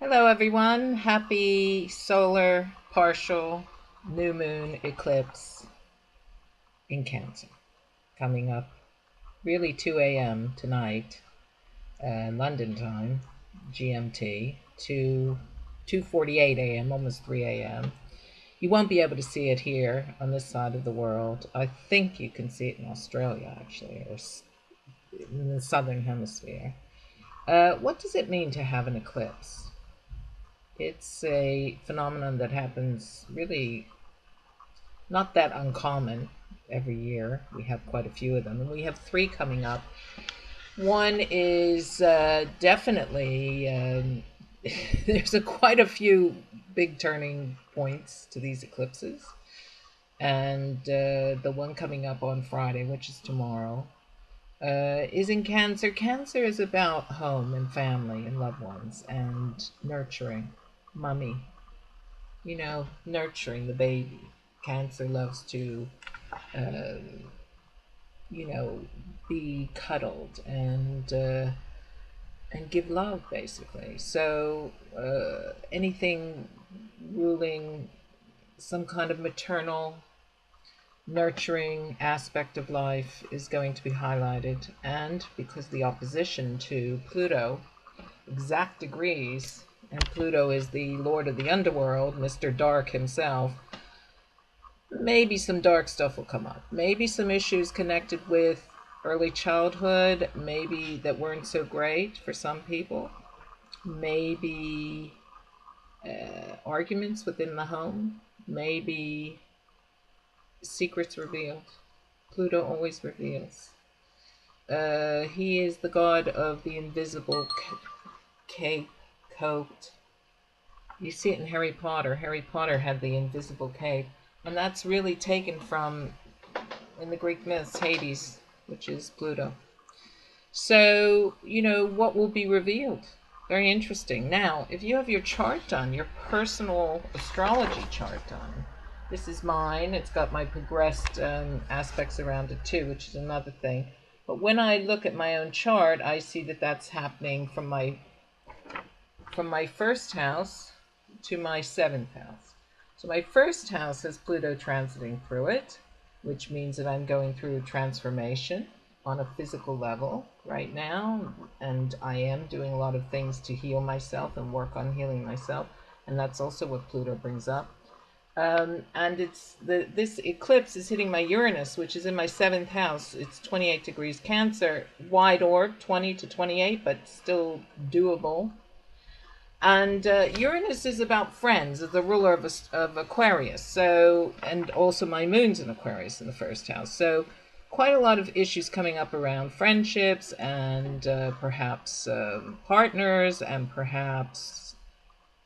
Hello, everyone. Happy solar partial new moon eclipse in Cancer coming up really 2 a.m. tonight, London time, GMT, to 2:48 a.m., almost 3 a.m. You won't be able to see it here on this side of the world. I think you can see it in Australia, actually, or in the southern hemisphere. What does it mean to have an eclipse? It's a phenomenon that happens really not that uncommon every year. We have quite a few of them, and we have three coming up. One is definitely, there's quite a few big turning points to these eclipses. And the one coming up on Friday, which is tomorrow, is in Cancer. Cancer is about home and family and loved ones and nurturing. Mummy, nurturing the baby. Cancer loves to, uh, be cuddled and give love, basically. So anything ruling some kind of maternal, nurturing aspect of life is going to be highlighted. And because the opposition to Pluto, exact degrees, and Pluto is the lord of the underworld, Mr. Dark himself, maybe some dark stuff will come up. Maybe some issues connected with early childhood, maybe that weren't so great for some people. Maybe arguments within the home. Maybe secrets revealed. Pluto always reveals. He is the god of the invisible cape, coat. You see it in Harry Potter. Harry Potter had the invisible cape, and that's really taken from, in the Greek myths, Hades, which is Pluto. So, what will be revealed? Very interesting. Now, if you have your chart done, your personal astrology chart done, this is mine. It's got my progressed aspects around it too, which is another thing. But when I look at my own chart, I see that that's happening from my first house to my seventh house. So my first house has Pluto transiting through it, which means that I'm going through a transformation on a physical level right now, and I am doing a lot of things to heal myself and work on healing myself, and that's also what Pluto brings up. And this eclipse is hitting my Uranus, which is in my seventh house. It's 28 degrees Cancer, wide orb, 20 to 28, but still doable. And Uranus is about friends, is the ruler of Aquarius. So, and also my moon's in Aquarius in the first house. So quite a lot of issues coming up around friendships and perhaps partners, and perhaps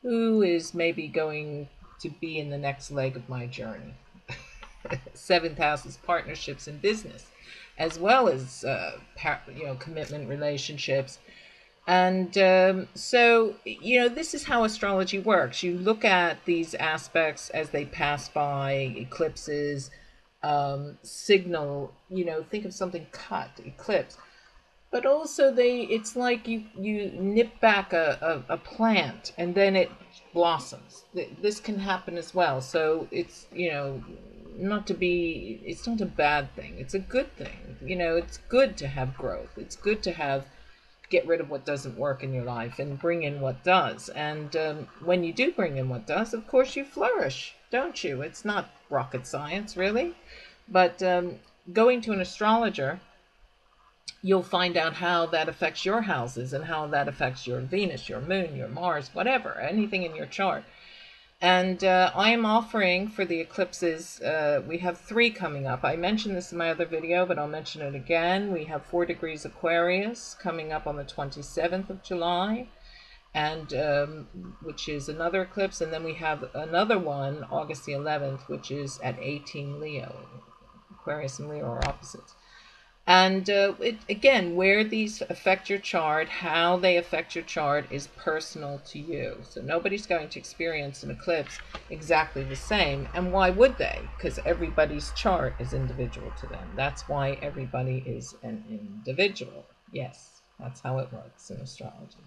who is maybe going to be in the next leg of my journey. Seventh house is partnerships and business, as well as commitment, relationships. And so, this is how astrology works. You look at these aspects as they pass by, eclipses, signal, think of something cut, eclipse. But also it's like you nip back a plant and then it blossoms. This can happen as well. So it's, it's not a bad thing. It's a good thing. It's good to have growth. It's good to get rid of what doesn't work in your life and bring in what does. And when you do bring in what does, of course you flourish, don't you? It's not rocket science, really. But going to an astrologer, you'll find out how that affects your houses and how that affects your Venus, your moon, your Mars, whatever, anything in your chart. And I am offering for the eclipses, we have 3 coming up. I mentioned this in my other video, but I'll mention it again. We have 4 degrees Aquarius coming up on the 27th of July, and which is another eclipse. And then we have another one, August the 11th, which is at 18 Leo. Aquarius and Leo are opposites. And again, where these affect your chart, how they affect your chart is personal to you. So nobody's going to experience an eclipse exactly the same. And why would they? Because everybody's chart is individual to them. That's why everybody is an individual. Yes, that's how it works in astrology.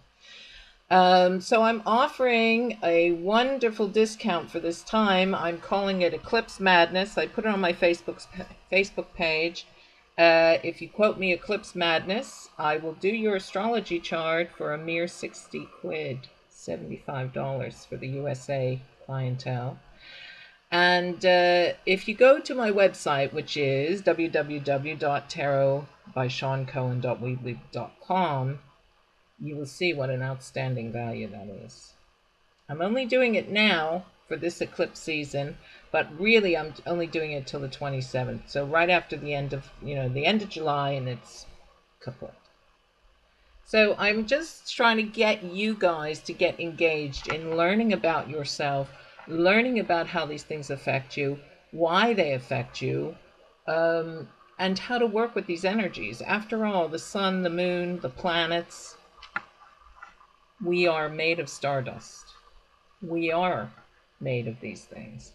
So I'm offering a wonderful discount for this time. I'm calling it Eclipse Madness. I put it on my Facebook page. If you quote me Eclipse Madness, I will do your astrology chart for a mere 60 quid, $75 for the USA clientele. And if you go to my website, which is www.tarotbyshawncohen.weebly.com, you will see what an outstanding value that is. I'm only doing it now for this eclipse season, but really I'm only doing it till the 27th. So right after the end of, the end of July, and it's kaput. So I'm just trying to get you guys to get engaged in learning about yourself, learning about how these things affect you, why they affect you, and how to work with these energies. After all, the sun, the moon, the planets, we are made of stardust. We are made of these things.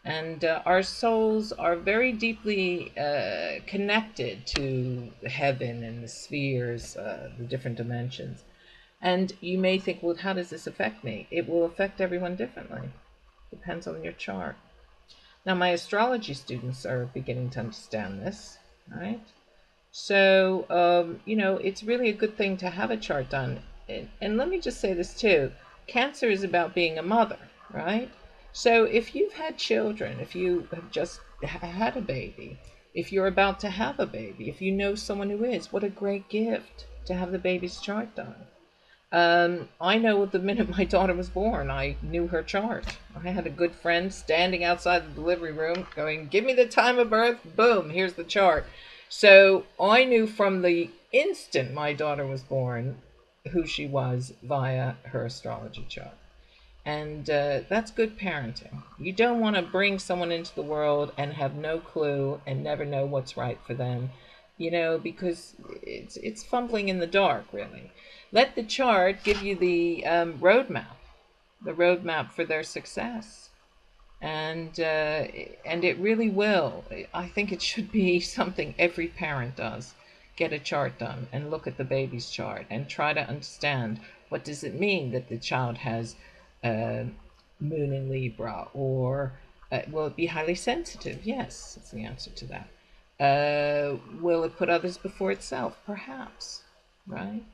And our souls are very deeply connected to heaven and the spheres, the different dimensions. And you may think, well, how does this affect me? It will affect everyone differently. Depends on your chart. Now, my astrology students are beginning to understand this, right? So, it's really a good thing to have a chart done. And let me just say this too. Cancer is about being a mother, right? So if you've had children, if you have just had a baby, if you're about to have a baby, if you know someone who is, what a great gift to have the baby's chart done. I know the minute my daughter was born, I knew her chart. I had a good friend standing outside the delivery room going, give me the time of birth, boom, here's the chart. So I knew from the instant my daughter was born who she was via her astrology chart. And that's good parenting. You don't want to bring someone into the world and have no clue and never know what's right for them, because it's fumbling in the dark, really. Let the chart give you the roadmap for their success. And it really will. I think it should be something every parent does. Get a chart done and look at the baby's chart and try to understand, what does it mean that the child has moon in Libra, or will it be highly sensitive? Yes, that's the answer to that. Will it put others before itself? Perhaps, right?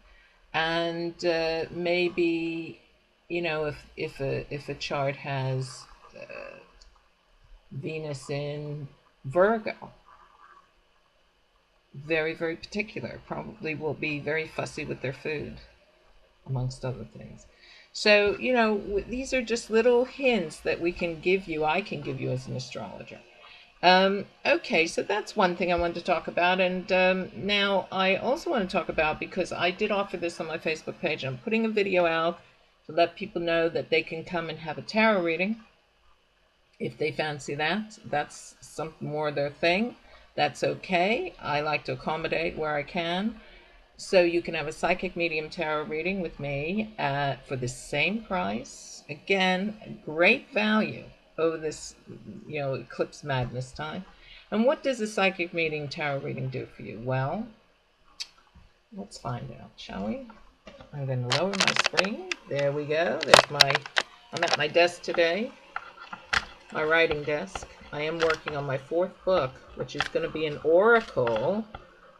And maybe, if a chart has Venus in Virgo, very, very particular, probably will be very fussy with their food, amongst other things. So, these are just little hints that I can give you as an astrologer. Okay, so that's one thing I wanted to talk about. And now I also want to talk about, because I did offer this on my Facebook page, and I'm putting a video out to let people know that they can come and have a tarot reading if they fancy that. That's something more their thing. That's okay. I like to accommodate where I can. So you can have a psychic medium tarot reading with me for the same price. Again, great value over this, Eclipse Madness time. And what does a psychic medium tarot reading do for you? Well, let's find out, shall we? I'm going to lower my screen. There we go. I'm at my desk today, my writing desk. I am working on my 4th book, which is going to be an oracle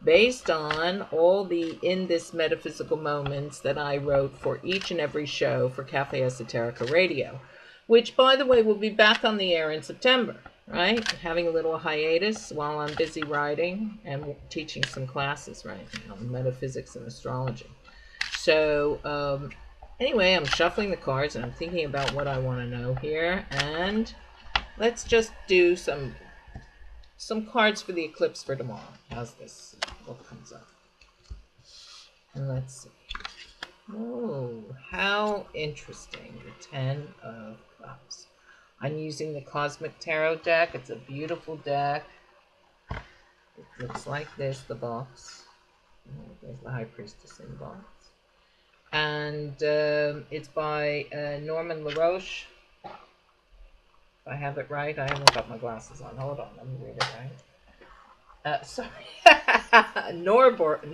based on all the In This Metaphysical Moments that I wrote for each and every show for Cafe Esoterica Radio, which, by the way, will be back on the air in September, right? Having a little hiatus while I'm busy writing and teaching some classes right now in metaphysics and astrology. So, anyway, I'm shuffling the cards and I'm thinking about what I want to know here. And let's just do some cards for the eclipse for tomorrow. How's this? What comes up? And let's see. Oh, how interesting. The 10 of Cups. I'm using the Cosmic Tarot deck. It's a beautiful deck. It looks like this, the box. There's the High Priestess in the box. And it's by Norman LaRoche. If I have it right. I haven't got my glasses on. Hold on, let me read it right. Sorry. Norbert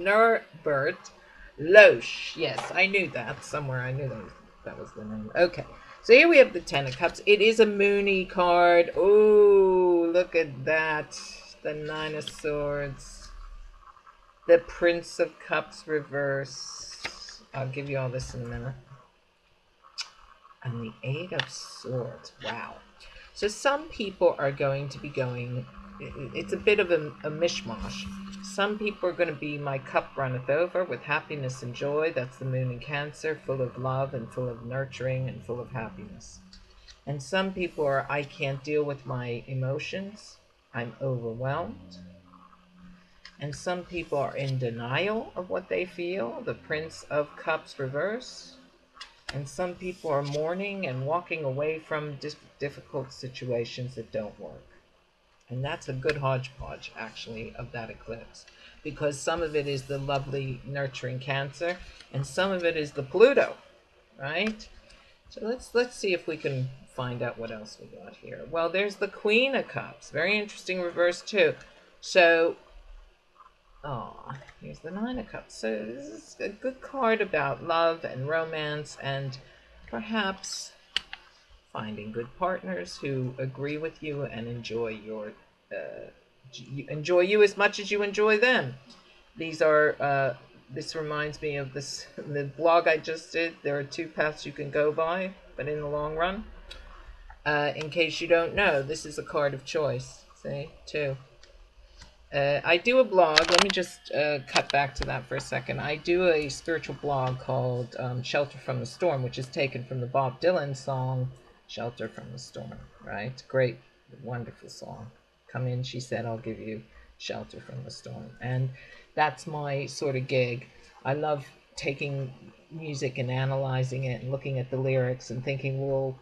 Loesch. Yes, I knew that. Somewhere I knew that was the name. Okay. So here we have the Ten of Cups. It is a Moony card. Oh, look at that. The Nine of Swords. The Prince of Cups reverse. I'll give you all this in a minute. And the Eight of Swords. Wow. So some people are going to be going, it's a bit of a mishmash. Some people are going to be my cup runneth over with happiness and joy. That's the moon in Cancer, full of love and full of nurturing and full of happiness. And some people are, I can't deal with my emotions. I'm overwhelmed. And some people are in denial of what they feel. The Prince of Cups reverse. And some people are mourning and walking away from difficult situations that don't work. And that's a good hodgepodge, actually, of that eclipse. Because some of it is the lovely, nurturing Cancer, and some of it is the Pluto, right? So let's see if we can find out what else we got here. Well, there's the Queen of Cups. Very interesting reverse, too. So, here's the Nine of Cups. So this is a good card about love and romance and perhaps finding good partners who agree with you and enjoy you as much as you enjoy them. These are this reminds me of the blog I just did. There are two paths you can go by, but in the long run, in case you don't know, this is a card of choice. See, two. I do a blog. Let me just cut back to that for a second. I do a spiritual blog called Shelter from the Storm, which is taken from the Bob Dylan song Shelter from the Storm, right? Great, wonderful song. Come in, she said, I'll give you shelter from the storm. And that's my sort of gig. I love taking music and analyzing it and looking at the lyrics and thinking, well,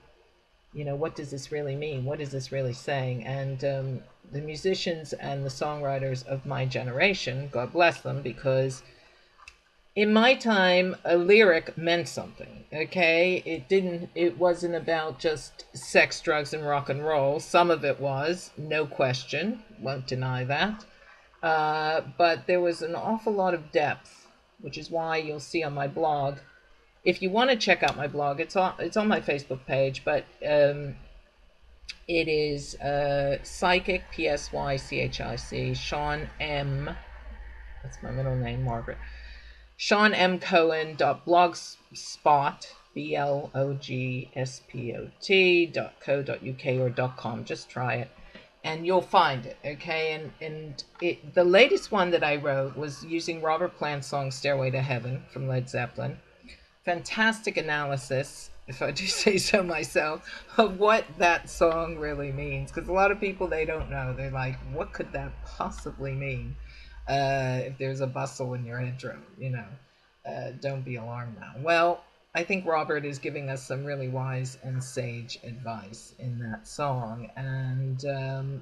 what does this really mean? What is this really saying? And the musicians and the songwriters of my generation, God bless them, because in my time, a lyric meant something, okay? It wasn't about just sex, drugs, and rock and roll. Some of it was, no question, won't deny that. But there was an awful lot of depth, which is why you'll see on my blog. If you want to check out my blog, it's on my Facebook page, but it is Psychic, Psychic, Shawn M. That's my middle name, Margaret. Shawn M. Cohen .blogspot, blogspot.co.uk or .com. Just try it, and you'll find it. Okay, and the latest one that I wrote was using Robert Plant's song "Stairway to Heaven" from Led Zeppelin. Fantastic analysis, if I do say so myself, of what that song really means. Because a lot of people, they don't know. They're like, what could that possibly mean? If there's a bustle in your headroom, don't be alarmed now. Well, I think Robert is giving us some really wise and sage advice in that song. And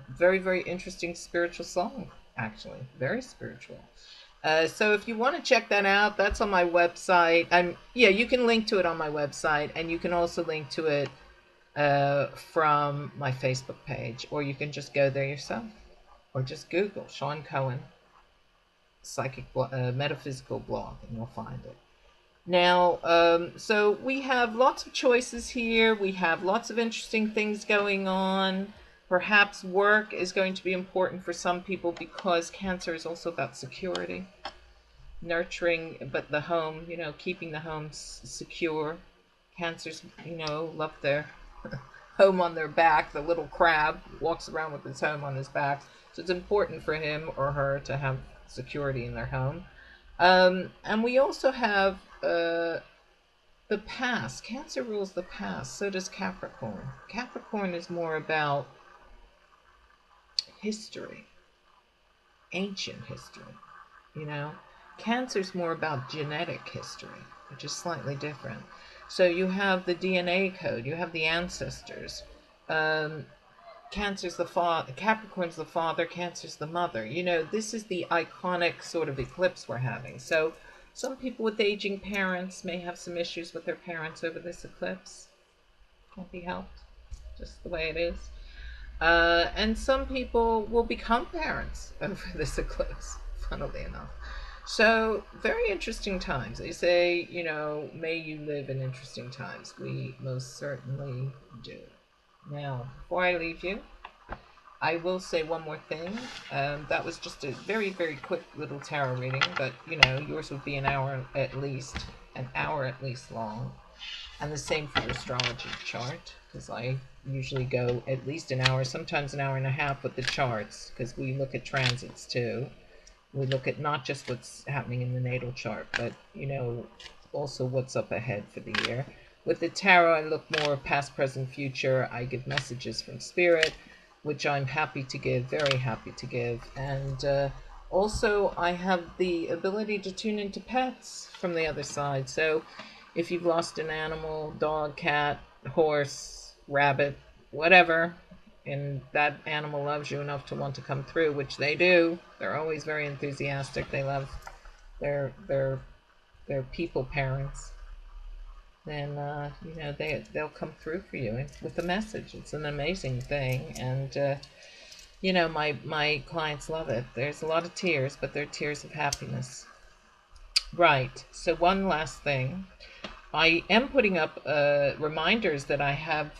very, very interesting spiritual song, actually. Very spiritual. So if you want to check that out, that's on my website. You can link to it on my website, and you can also link to it from my Facebook page, or you can just go there yourself, or just Google Shawn Cohen psychic metaphysical blog, and you'll find it. Now, so we have lots of choices here. We have lots of interesting things going on. Perhaps work is going to be important for some people because Cancer is also about security, nurturing, but the home, keeping the home secure. Cancers, love their home on their back. The little crab walks around with his home on his back. So it's important for him or her to have security in their home. And we also have the past. Cancer rules the past. So does Capricorn. Capricorn is more about history, ancient history. Cancer's more about genetic history, which is slightly different. So you have the DNA code, you have the ancestors. Cancer's the father, Capricorn's the father, Cancer's the mother. This is the iconic sort of eclipse we're having. So some people with aging parents may have some issues with their parents over this eclipse. Can't be helped, just the way it is. And some people will become parents over this eclipse, funnily enough. So, very interesting times. They say, may you live in interesting times. We most certainly do. Now, before I leave you, I will say one more thing. That was just a very, very quick little tarot reading, but yours would be an hour at least long. And the same for the astrology chart, because I usually go at least an hour, sometimes an hour and a half with the charts, because we look at transits too. We look at not just what's happening in the natal chart, but also what's up ahead for the year. With the tarot, I look more past, present, future. I give messages from spirit, which I'm happy to give, very happy to give. And also, I have the ability to tune into pets from the other side. So if you've lost an animal, dog, cat, horse, rabbit, whatever, and that animal loves you enough to want to come through, which they do. They're always very enthusiastic. They love their people parents. Then they'll come through for you with a message. It's an amazing thing, and my clients love it. There's a lot of tears, but they're tears of happiness. Right. So one last thing. I am putting up reminders that I have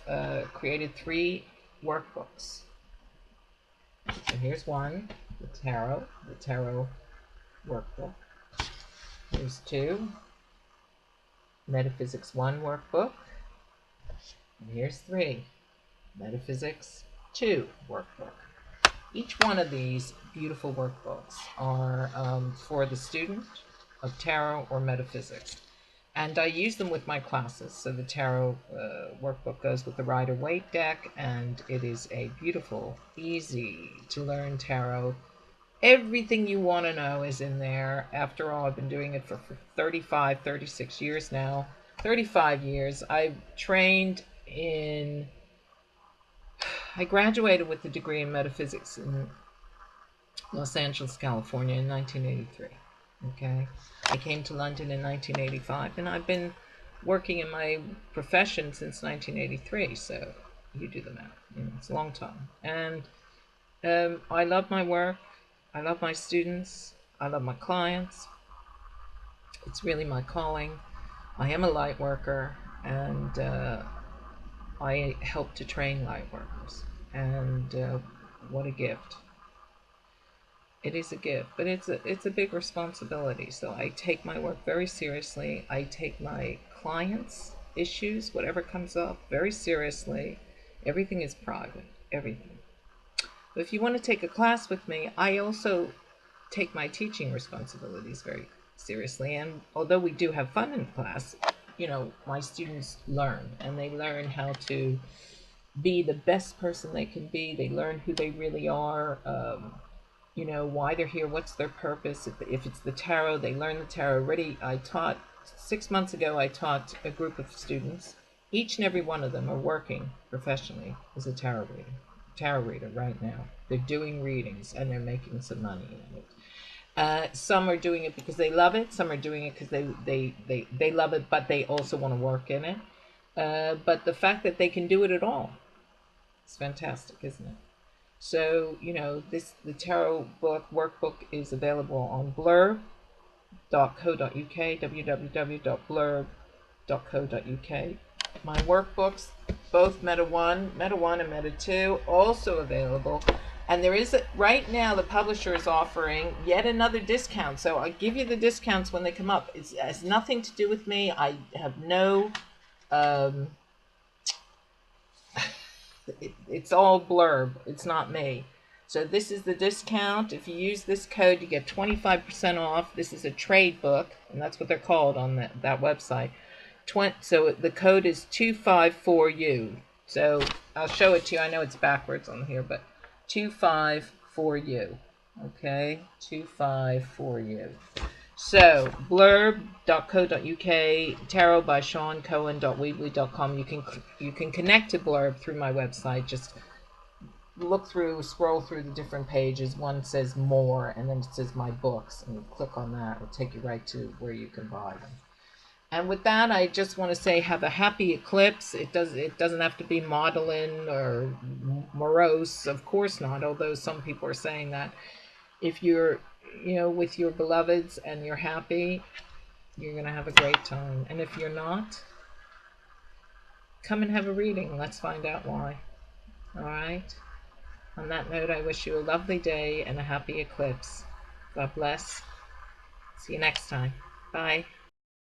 created 3 workbooks. So here's one, the tarot workbook. Here's 2, Metaphysics 1 workbook. And here's 3, Metaphysics 2 workbook. Each one of these beautiful workbooks are for the student of tarot or metaphysics. And I use them with my classes. So the tarot workbook goes with the Rider-Waite deck, and it is a beautiful, easy to learn tarot. Everything you want to know is in there. After all, I've been doing it for 36 years now. 35 years. I graduated with a degree in metaphysics in Los Angeles, California in 1983. Okay. I came to London in 1985, and I've been working in my profession since 1983, so you do the math. It's a long time. And I love my work. I love my students. I love my clients. It's really my calling. I am a light worker, and I help to train light workers. And what a gift. It is a gift, but it's a big responsibility. So I take my work very seriously. I take my clients' issues, whatever comes up, very seriously. Everything is private, everything. But if you want to take a class with me, I also take my teaching responsibilities very seriously. And although we do have fun in class, my students learn, and they learn how to be the best person they can be. They learn who they really are. Why they're here, what's their purpose. If it's the tarot, they learn the tarot already. 6 months ago, I taught a group of students. Each and every one of them are working professionally as a tarot reader right now. They're doing readings, and they're making some money in it. Some are doing it because they love it. Some are doing it because they love it, but they also want to work in it. But the fact that they can do it at all, it's fantastic, isn't it? So, the tarot workbook is available on blurb.co.uk, www.blurb.co.uk. My workbooks, both Meta 1 and Meta 2, also available. And right now, the publisher is offering yet another discount. So I'll give you the discounts when they come up. It has nothing to do with me. I have no... it's all Blurb. It's not me. So this is the discount. If you use this code, you get 25% off. This is a trade book, and that's what they're called on that website. So the code is 254U. So I'll show it to you. I know it's backwards on here, but 254U. Okay, 254U. So, blurb.co.uk, tarot by Shawn Cohen.weebly.com. You can connect to Blurb through my website. Just scroll through the different pages. One says more, and then it says my books, and you click on that. It'll take you right to where you can buy them. And with that, I just want to say have a happy eclipse. It doesn't have to be maudlin or morose. Of course not, although some people are saying that. If you're with your beloveds and you're happy, you're going to have a great time. And if you're not, come and have a reading. Let's find out why. All right? On that note, I wish you a lovely day and a happy eclipse. God bless. See you next time. Bye.